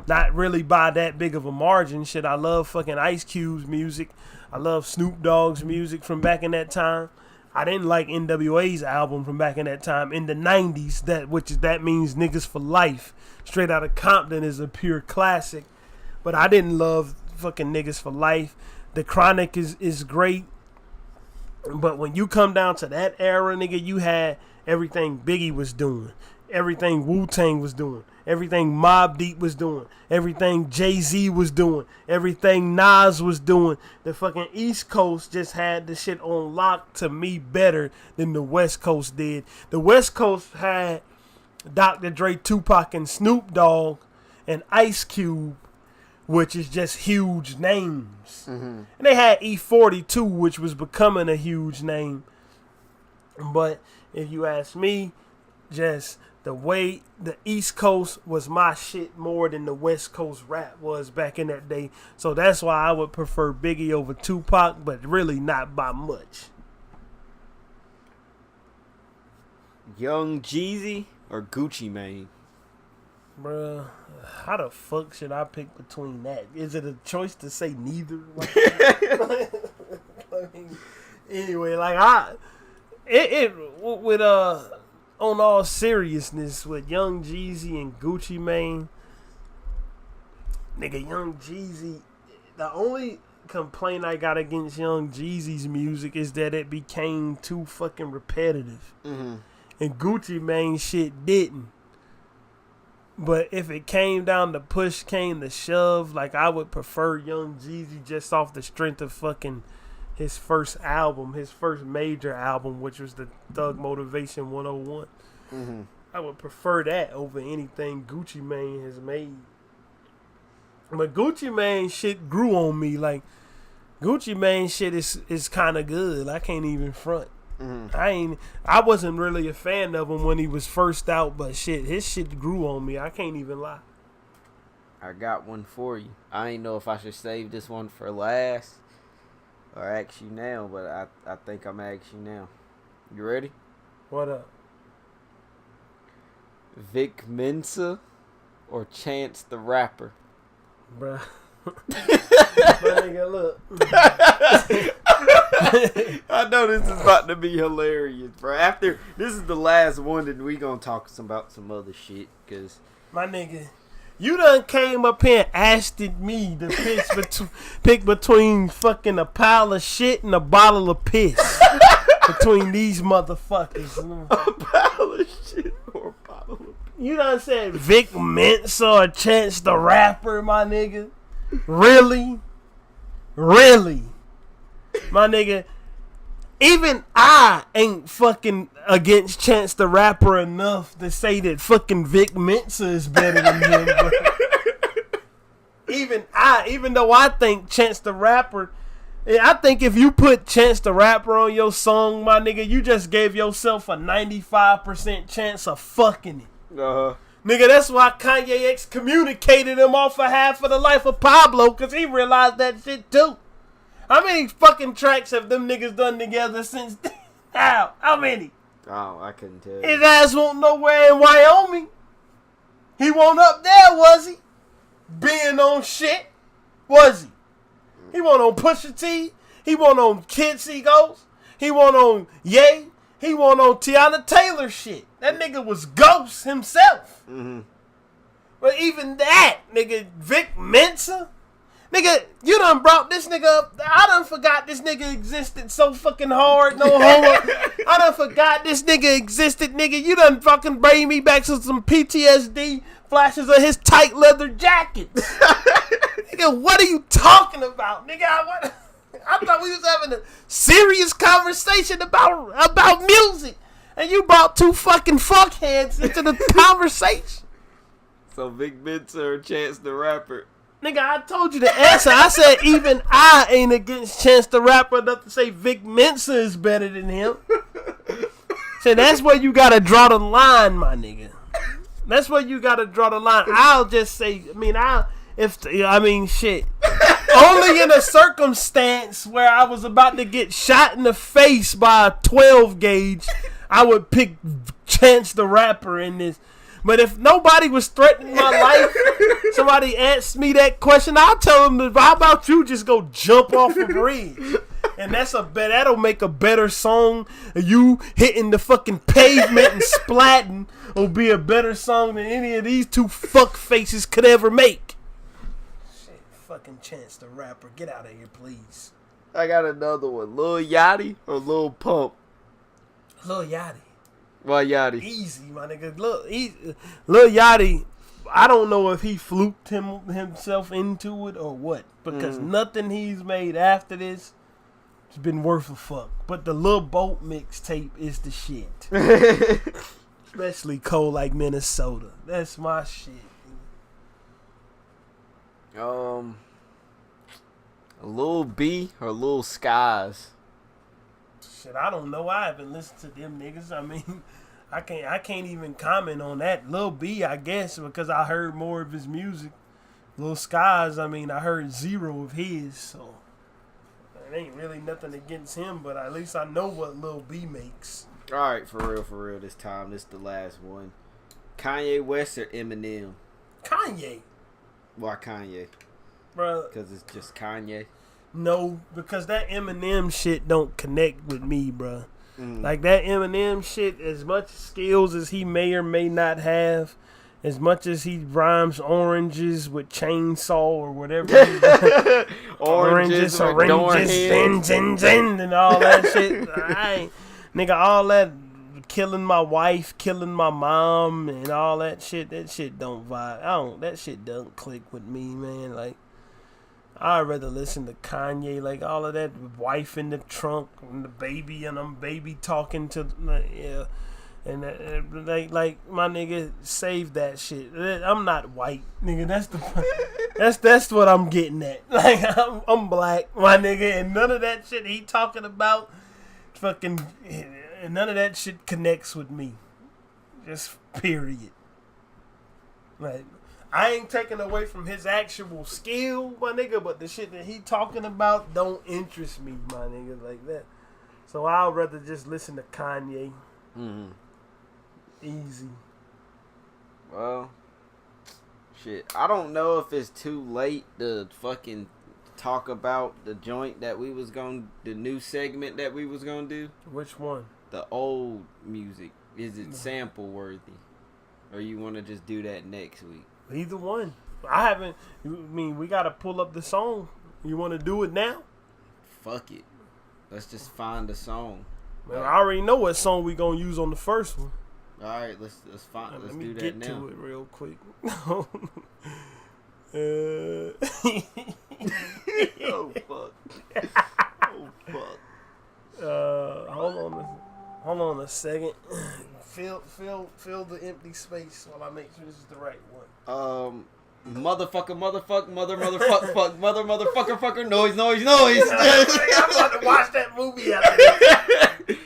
Not really by that big of a margin. Shit, I love fucking Ice Cube's music. I love Snoop Dogg's music from back in that time. I didn't like NWA's album from back in that time in the 90s. That means Niggas for Life. Straight Outta Compton is a pure classic. But I didn't love fucking Niggas for Life. The Chronic is great. But when you come down to that era, nigga, you had everything Biggie was doing, everything Wu-Tang was doing, everything Mobb Deep was doing, everything Jay-Z was doing, everything Nas was doing. The fucking East Coast just had the shit on lock to me better than the West Coast did. The West Coast had Dr. Dre, Tupac, and Snoop Dogg, and Ice Cube, which is just huge names. And they had E40 too, which was becoming a huge name. But if you ask me, just the way the East Coast was my shit more than the West Coast rap was back in that day. So that's why I would prefer Biggie over Tupac, but really not by much. Young Jeezy or Gucci Mane? Bruh, how the fuck should I pick between that? Is it a choice to say neither? Anyway, on all seriousness, with Young Jeezy and Gucci Mane, nigga, Young Jeezy, the only complaint I got against Young Jeezy's music is that it became too fucking repetitive. And Gucci Mane shit didn't. But if it came down to push came to shove, like, I would prefer Young Jeezy just off the strength of fucking his first album, his first major album, which was the Thug Motivation 101. I would prefer that over anything Gucci Mane has made. But Gucci Mane shit grew on me. Like, Gucci Mane shit is kind of good. I can't even front. I wasn't really a fan of him when he was first out, but shit, his shit grew on me. I can't even lie. I got one for you. I ain't know if I should save this one for last or ask you now, but I think I'm gonna ask you now. You ready? What up? Vic Mensa or Chance the Rapper? Bruh. My nigga, look. I know this is about to be hilarious, bro. After this is the last one, and we gonna talk about some other shit. Cause my nigga, you done came up here and asked me to pick between fucking a pile of shit and a bottle of piss between these motherfuckers. A pile of shit or a bottle of piss. You done said Vic Mensa or Chance the Rapper, my nigga. Really? My nigga, Even I ain't fucking against Chance the Rapper enough to say that fucking Vic Mensa is better than him, bro. Even though I think Chance the Rapper, I think if you put Chance the Rapper on your song, my nigga, you just gave yourself a 95% chance of fucking it. Uh-huh. Nigga, that's why Kanye excommunicated him off of Half of the Life of Pablo, because he realized that shit too. How many fucking tracks have them niggas done together since now? How many? Oh, I couldn't tell you. His ass won't nowhere in Wyoming. He won't up there, was he? Being on shit, was he? He won't on Pusha T. He won't on Kid See Ghost. He won't on Ye. He won't on Tiana Taylor shit. That nigga was Ghost himself. Mm-hmm. But even that, nigga, Vic Mensa. Nigga, you done brought this nigga up. I done forgot this nigga existed so fucking hard, no homo. I done forgot this nigga existed, nigga. You done fucking bring me back to some PTSD flashes of his tight leather jacket. Nigga, what are you talking about? Nigga, I thought we was having a serious conversation about music. And you brought two fucking fuckheads into the conversation. So Vic Mensa or Chance the Rapper? Nigga, I told you the answer. I said even I ain't against Chance the Rapper enough to say Vic Mensa is better than him. So that's where you gotta draw the line, my nigga. That's where you gotta draw the line. I'll just say, shit. Only in a circumstance where I was about to get shot in the face by a 12 gauge, I would pick Chance the Rapper in this. But if nobody was threatening my life, somebody asked me that question, I'll tell them, how about you just go jump off a bridge? And that'll make a better song. You hitting the fucking pavement and splatting will be a better song than any of these two fuck faces could ever make. Shit, fucking Chance the Rapper. Get out of here, please. I got another one. Lil Yachty or Lil Pump? Lil Yachty. Why Yachty? Easy, my nigga. Lil Yachty, I don't know if he fluked himself into it or what. Because nothing he's made after this has been worth a fuck. But the Lil Boat mixtape is the shit. Especially cold like Minnesota. That's my shit. Lil B or Lil Skies? Shit, I don't know. I haven't listened to them niggas. I mean, I can't even comment on that. Lil B, I guess, because I heard more of his music. Lil Skies, I mean, I heard zero of his, so it ain't really nothing against him, but at least I know what Lil B makes. Alright, for real, this time. This is the last one. Kanye West or Eminem? Kanye. Why Kanye? Bruh. Because it's just Kanye? No, because that Eminem shit don't connect with me, bruh. Like that Eminem shit, as much skills as he may or may not have, as much as he rhymes oranges with chainsaw or whatever. oranges, and all that shit. Nigga, all that killing my wife, killing my mom, and all that shit don't vibe. That shit don't click with me, man. Like, I'd rather listen to Kanye, like all of that wife in the trunk and the baby and I'm baby talking to, yeah, and like my nigga, save that shit. I'm not white, nigga. That's what I'm getting at. Like I'm black, my nigga, and none of that shit he talking about, fucking, and none of that shit connects with me. Just period. Like, I ain't taking away from his actual skill, my nigga, but the shit that he talking about don't interest me, my nigga, like that. So I'd rather just listen to Kanye. Easy. Well, shit. I don't know if it's too late to fucking talk about the joint that we was the new segment that we was gonna do. Which one? The old music. Is it sample worthy? Or you want to just do that next week? Either one. I mean, we got to pull up the song. You want to do it now? Fuck it. Let's just find a song. Man, I already know what song we going to use on the first one. All right, let's find. Let's do that now. Let me get to it real quick. Oh, fuck. Oh, fuck. Hold on a second. Fill the empty space while I make sure this is the right one. Motherfucker, fuck, motherfucker, noise. I'm about to watch that movie after this.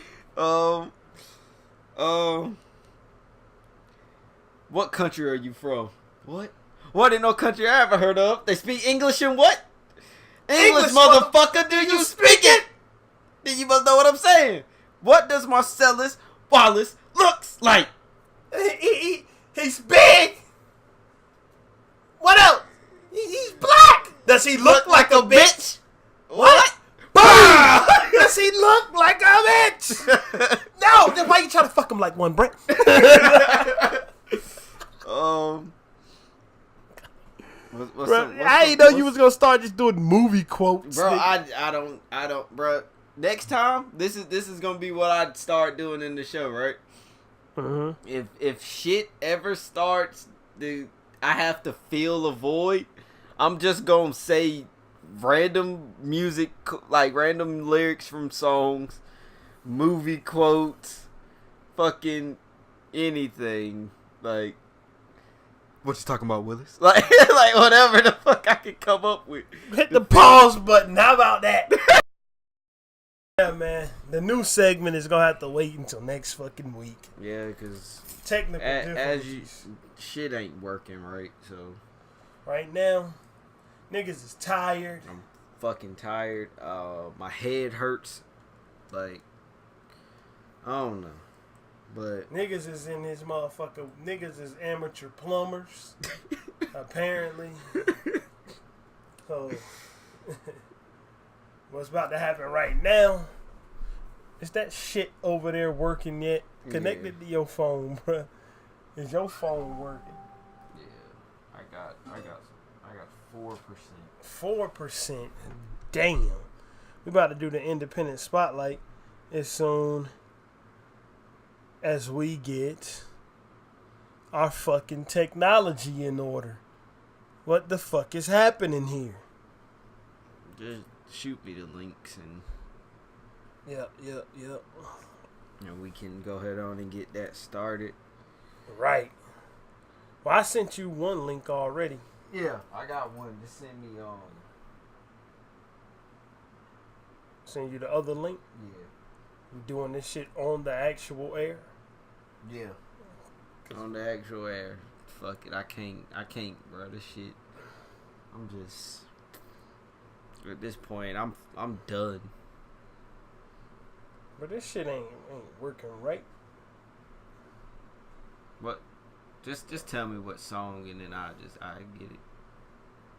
What country are you from? What? What in no country I ever heard of? They speak English in what? English, motherfucker. Do you speak it? Then you must know what I'm saying. What does Marcellus Wallace looks like? He's big. What else? He's black. Does he look like a bitch? What? Does he look like a bitch? No. Then why you trying to fuck him like one, Brent? I didn't know you was gonna start just doing movie quotes, bro. I don't, bro. Next time, this is gonna be what I start doing in the show, right? Mm-hmm. If shit ever starts, dude, I have to fill a void. I'm just gonna say random music, like random lyrics from songs, movie quotes, fucking anything. Like, what you talking about, Willis? Like whatever the fuck I can come up with. Hit the pause button. How about that? Yeah, man. The new segment is gonna have to wait until next fucking week. Yeah, because technical difficulties. Shit ain't working right. So right now, niggas is tired. I'm fucking tired. My head hurts. Like, I don't know. But niggas is in his motherfucker. Niggas is amateur plumbers, apparently. So, what's about to happen right now? Is that shit over there working yet? Connected to your phone, bruh. Is your phone working? Yeah, I got 4%. 4%. Damn. We about to do the independent spotlight as soon as we get our fucking technology in order. What the fuck is happening here? Just shoot me the links and Yep. we can go ahead on and get that started. Right. Well, I sent you one link already. Yeah, I got one. Just send me Send you the other link. Yeah. We doing this shit on the actual air. Yeah. On the actual air. Fuck it. I can't, bro. This shit. I'm just at this point. I'm done. But this shit ain't working right. What? Just tell me what song and then I get it.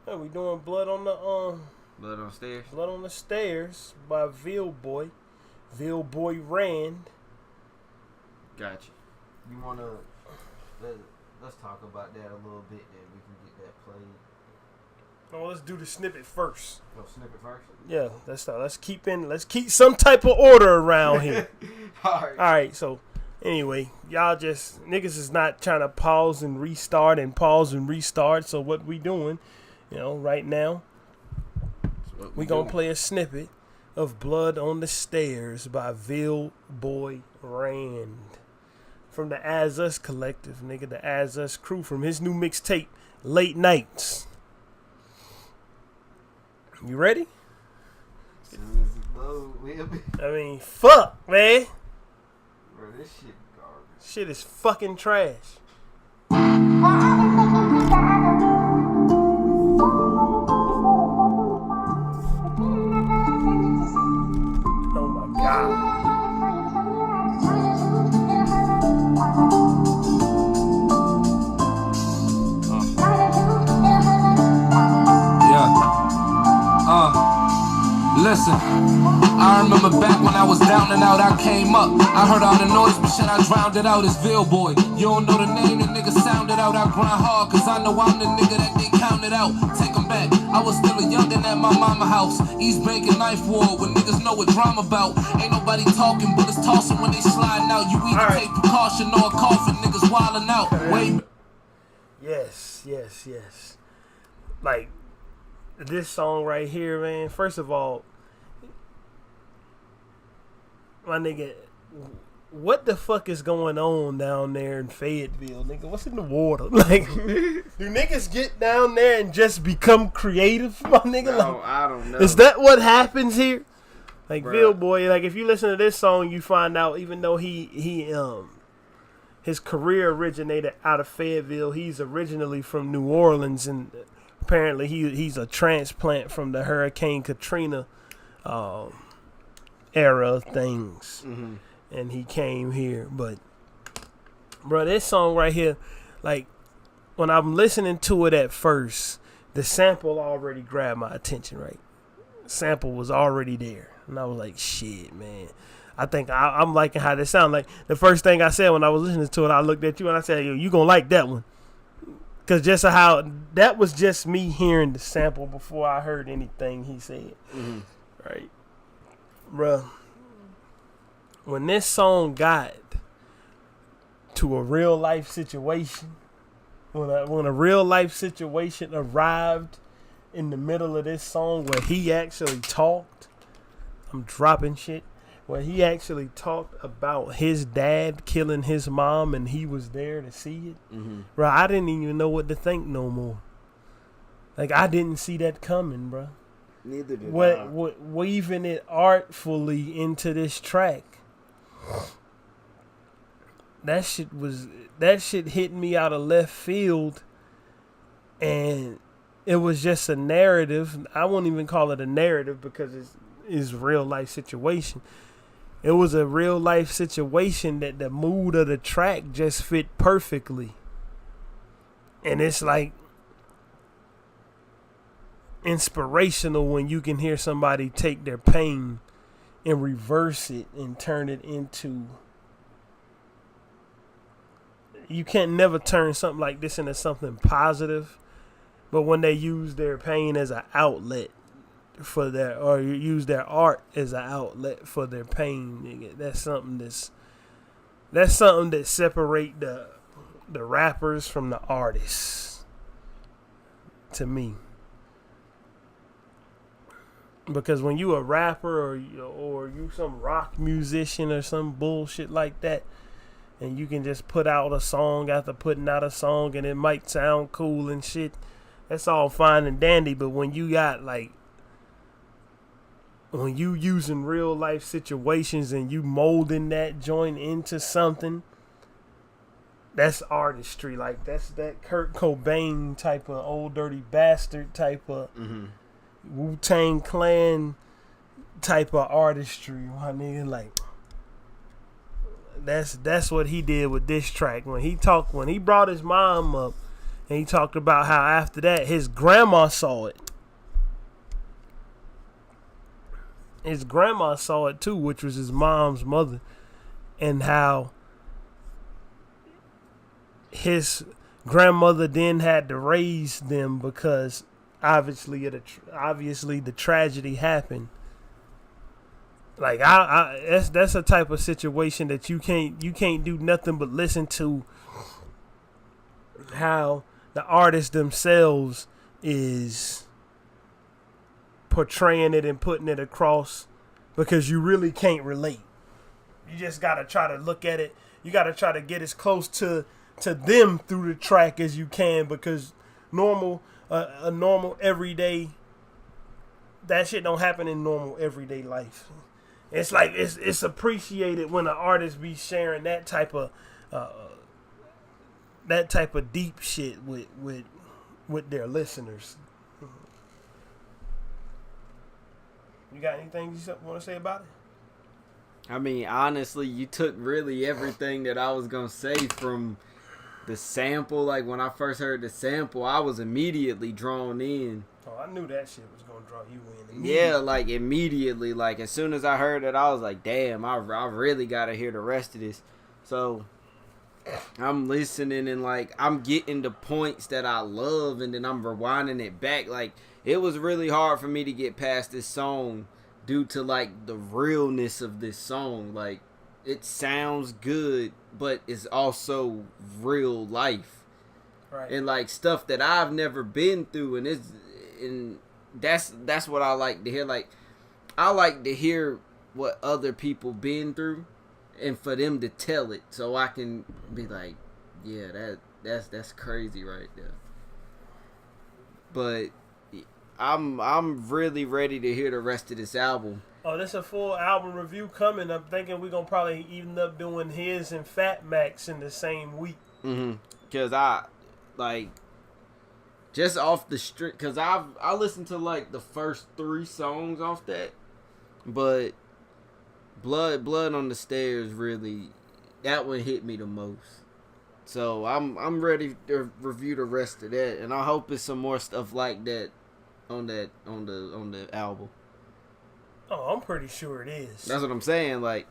Hey, we doing Blood on the Blood on Stairs. Blood on the Stairs by Veil Boy Rand. Gotcha. You wanna let's talk about that a little bit, then we can get that played. No, let's do the snippet first. Oh, snippet first? Yeah, let's keep some type of order around here. Alright, so anyway, y'all just niggas is not trying to pause and restart, so what we doing, right now, we gonna play a snippet of Blood on the Stairs by Veil Boy Rand from the AZUS collective, nigga, the AZUS crew, from his new mixtape, Late Nights. You ready? As soon as it load, we'll be. I mean, fuck, man. Bro, this shit garbage. Shit is fucking trash. Oh my god. Listen, I remember back when I was down and out, I came up. I heard all the noise, but shit, I drowned it out. It's Veil Boy. You don't know the name, the nigga sounded out. I grind hard, cause I know I'm the nigga that they counted out. Take them back, I was still a youngin' at my mama house. East Bank and Knife War, when niggas know what drama about. Ain't nobody talking, bullets tossing when they sliding out. You either take precaution or a coffin, niggas wildin' out. Yes. Like, this song right here, man, first of all, my nigga, what the fuck is going on down there in Fayetteville, nigga? What's in the water? Like, do niggas get down there and just become creative, my nigga? No, Like, I don't know. is that what happens here? Like, Bruh. Bill Boy, like, if you listen to this song, you find out even though his career originated out of Fayetteville, he's originally from New Orleans, and apparently he's a transplant from the Hurricane Katrina era of things. Mm-hmm. And he came here. But, bro, this song right here, like, when I'm listening to it at first, the sample already grabbed my attention, right? Sample was already there. And I was like, shit, man. I think I'm liking how this sounds. Like, the first thing I said when I was listening to it, I looked at you and I said, yo, you gonna like that one. Because just how, that was just me hearing the sample before I heard anything he said. Mm-hmm. Right? Bruh. When this song got to a real life situation, when a real life situation arrived in the middle of this song where he actually talked, I'm dropping shit, where he actually talked about his dad killing his mom and he was there to see it, bro, I didn't even know what to think no more. Like, I didn't see that coming, bro. Neither did I. Weaving it artfully into this track. That shit hit me out of left field, and it was just a narrative. I won't even call it a narrative because it's real life situation. It was a real life situation that the mood of the track just fit perfectly. And it's like inspirational when you can hear somebody take their pain and reverse it and turn it into... You can't never turn something like this into something positive, but when they use their pain as an outlet for their, or use their art as an outlet for their pain, nigga, that's something that separate the rappers from the artists, to me. Because when you a rapper or you some rock musician or some bullshit like that, and you can just put out a song after putting out a song and it might sound cool and shit, that's all fine and dandy. But when you got when you using real life situations and you molding that joint into something, that's artistry. Like, that's that Kurt Cobain type of Old Dirty Bastard type of Wu-Tang Clan type of artistry, my nigga. Like, that's what he did with this track. When he brought his mom up and he talked about how after that his grandma saw it. His grandma saw it too, which was his mom's mother, and how his grandmother then had to raise them because obviously the tragedy happened. Like, that's a type of situation that you can't do nothing but listen to how the artist themselves is portraying it and putting it across, because you really can't relate. You just gotta try to look at it. You gotta try to get as close to them through the track as you can, because a normal everyday, that shit don't happen in normal everyday life. It's like it's appreciated when an artist be sharing that type of deep shit with their listeners. You got anything you want to say about it? I mean, honestly, you took really everything that I was going to say from the sample. Like, when I first heard the sample, I was immediately drawn in. Oh, I knew that shit was going to draw you in. Yeah, like, immediately. Like, as soon as I heard it, I was like, damn, I really got to hear the rest of this. So, I'm listening and, like, I'm getting the points that I love, and then I'm rewinding it back. Like, it was really hard for me to get past this song due to, like, the realness of this song. Like, it sounds good, but it's also real life. Right. And, like, stuff that I've never been through, and that's what I like to hear. Like, I like to hear what other people been through, and for them to tell it, so I can be like, yeah, that's crazy right there. But I'm really ready to hear the rest of this album. Oh, there's a full album review coming. I'm thinking we're gonna probably even up doing his and Fat Max in the same week. Cause I like just off the street. Cause I listened to like the first 3 songs off that, but Blood on the Stairs really, that one hit me the most. So I'm ready to review the rest of that, and I hope it's some more stuff like that on the album. Oh, I'm pretty sure it is. That's what I'm saying. Like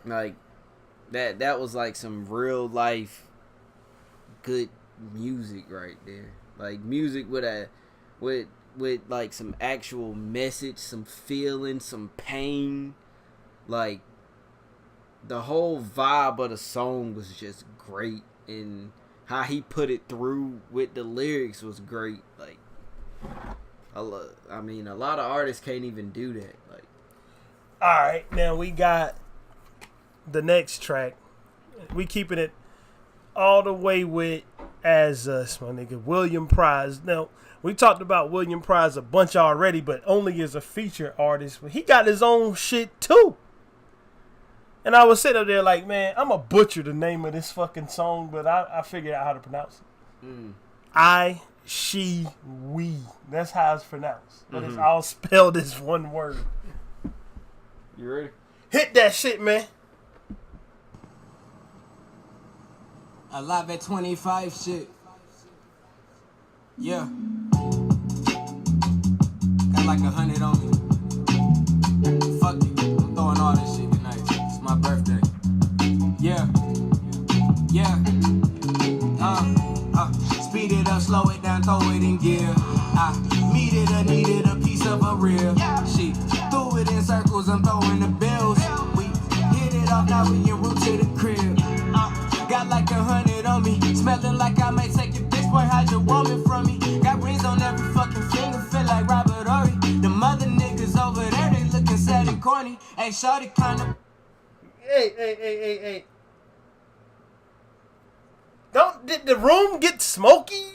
that was like some real life good music right there. Like music with like some actual message, some feeling, some pain. Like the whole vibe of the song was just great, and how he put it through with the lyrics was great. Like I mean, a lot of artists can't even do that. Like, all right, now we got the next track. We keeping it all the way with AZUS, my nigga, William Prize. Now, we talked about William Prize a bunch already, but only as a feature artist. He got his own shit too. And I was sitting up there like, man, I'm a butcher the name of this fucking song, but I figured out how to pronounce it. I, she, we. That's how it's pronounced. But it's all spelled as one word. you ready? Hit that shit, man. Alive at 25 shit. Yeah. Got like 100 on me. Fuck it. I'm throwing all this shit tonight. It's my birthday. Yeah. Yeah. Speed it up, slow it down, throw it in gear. I needed a piece of a real. She threw it in circles, I'm throwing the bills. We hit it off, now we en route to the crib. Got like 100 on me, smelling like I might take your bitch, boy, hide your woman from me. Got rings on every fucking finger, feel like Robert Ory. The mother niggas over there, they looking sad and corny. Ain't shorty kinda. Hey. Did the room get smoky?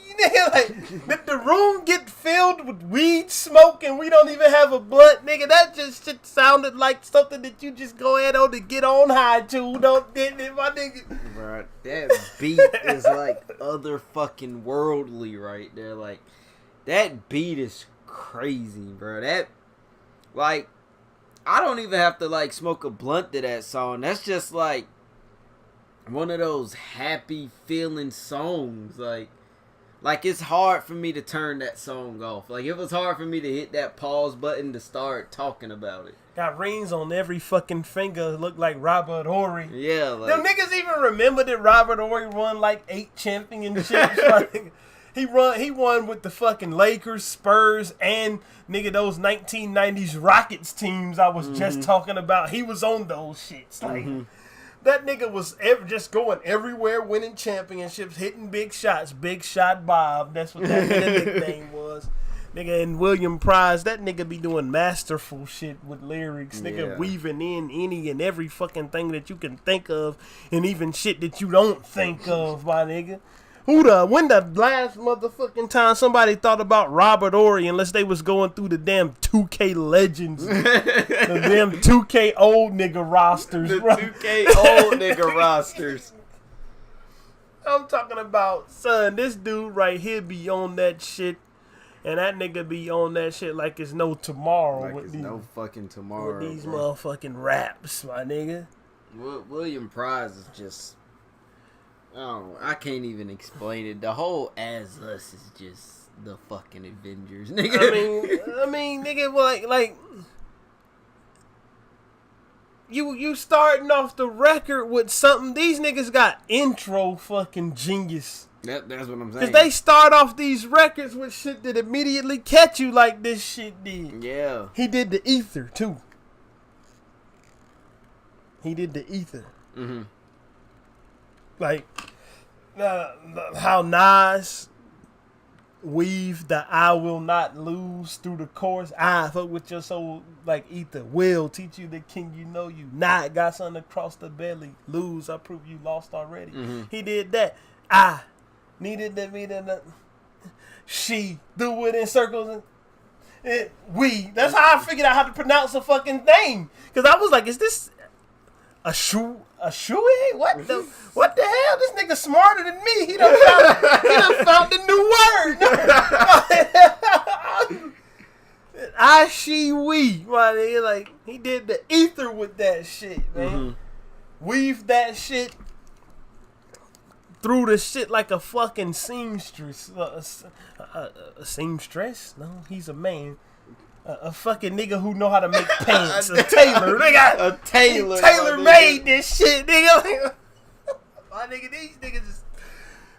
Like, did the room get filled with weed smoke and we don't even have a blunt, nigga? That just shit sounded like something that you just go ahead on to get on high to, didn't it, my nigga? Bro, that beat is like other fucking worldly right there. Like, that beat is crazy, bro. That, like, I don't even have to, like, smoke a blunt to that song. That's just, like, one of those happy feeling songs. Like it's hard for me to turn that song off. Like, it was hard for me to hit that pause button to start talking about it. Got rings on every fucking finger. Look like Robert Horry. Yeah, like, them niggas even remember that Robert Horry won like 8 championships. Like, he won with the fucking Lakers, Spurs, and nigga those 1990s Rockets teams I was just talking about. He was on those shits. Like, that nigga was just going everywhere, winning championships, hitting big shots. Big Shot Bob. That's what that nigga nickname was. Nigga, and William Prize, that nigga be doing masterful shit with lyrics. Nigga weaving in any and every fucking thing that you can think of, and even shit that you don't think of, my nigga. When the last motherfucking time somebody thought about Robert Horry, unless they was going through the damn 2K Legends, the damn 2K old nigga rosters, the bro. 2K old nigga rosters. I'm talking about, son, this dude right here be on that shit, and that nigga be on that shit like it's no tomorrow. Like with it's these, no fucking tomorrow. with these bro. motherfucking raps, my nigga. William Prize is just, I can't even explain it. The whole AZUS is just the fucking Avengers, nigga. I mean, nigga, like you starting off the record with something. These niggas got intro fucking genius. That's what I'm saying. Because they start off these records with shit that immediately catch you like this shit did. Yeah. He did the Ether, too. He did the Ether. Mm-hmm. Like, how Nas Weave the I will not lose through the chorus. I fuck with your soul like ether. Will teach you the king you know you not. Got something across the belly. Lose, I prove you lost already. He did that. I needed to meet in the she do it in circles and we. That's how I figured out how to pronounce a fucking name. Cause I was like, is this a shoe? What the hell? This nigga smarter than me. He done found the new word. I, she, we. Like, he did the ether with that shit, man. Weave that shit through the shit like a fucking seamstress. A seamstress? No, he's a man. A fucking nigga who know how to make pants. A tailor. A tailor. Tailor made this shit, nigga. My nigga,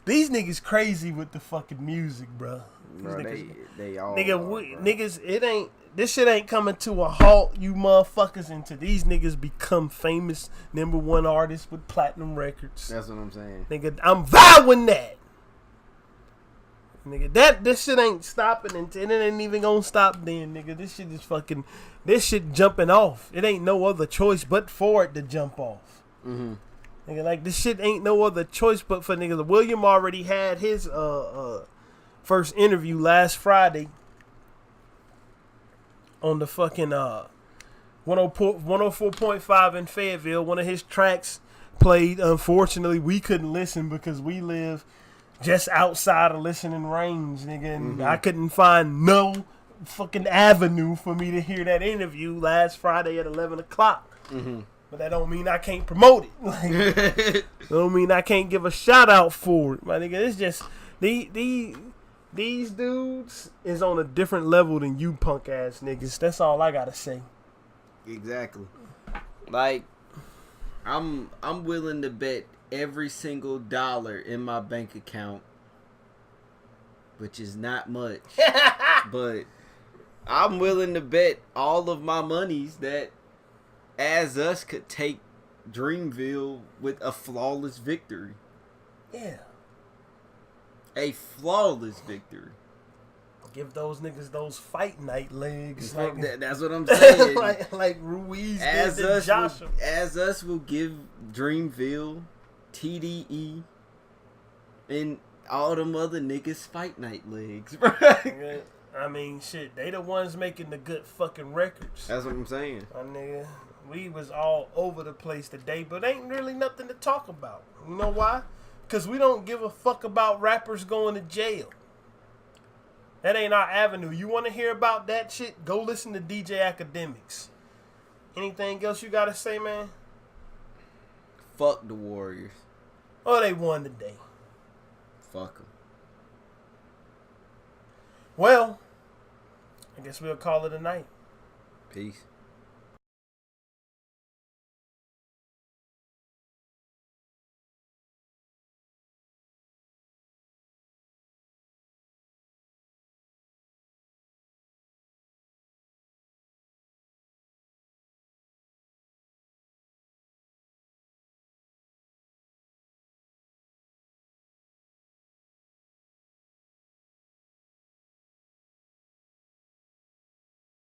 these niggas crazy with the fucking music, bro. Bro, they all niggas, this shit ain't coming to a halt, you motherfuckers, until these niggas become famous #1 artists with platinum records. That's what I'm saying. Nigga, I'm vowing that. Nigga, this shit ain't stopping and it ain't even gonna stop then, nigga. This shit is fucking, this shit jumping off. It ain't no other choice but for it to jump off. Nigga, like, this shit ain't no other choice but for nigga. William already had his first interview last Friday on the fucking 104.5 in Fayetteville. One of his tracks played. Unfortunately, we couldn't listen because we live just outside of listening range, nigga, and I couldn't find no fucking avenue for me to hear that interview last Friday at 11 o'clock. But that don't mean I can't promote it. Like, that don't mean I can't give a shout out for it, my nigga. It's just these dudes is on a different level than you punk ass niggas. That's all I gotta say. Exactly. Like, I'm willing to bet every single dollar in my bank account, which is not much, but I'm willing to bet all of my monies that AZUS could take Dreamville with a flawless victory. Yeah. A flawless victory. Give those niggas those fight night legs. Like, that's what I'm saying. like Ruiz did to Joshua. AZUS will give Dreamville, TDE, and all them other niggas fight night legs, bro. I mean, shit, they the ones making the good fucking records. That's what I'm saying. My nigga, we was all over the place today, but ain't really nothing to talk about. You know why? Because we don't give a fuck about rappers going to jail. That ain't our avenue. You want to hear about that shit? Go listen to DJ Academics. Anything else you got to say, man? Fuck the Warriors. Oh, they won today. Fuck them. Well, I guess we'll call it a night. Peace.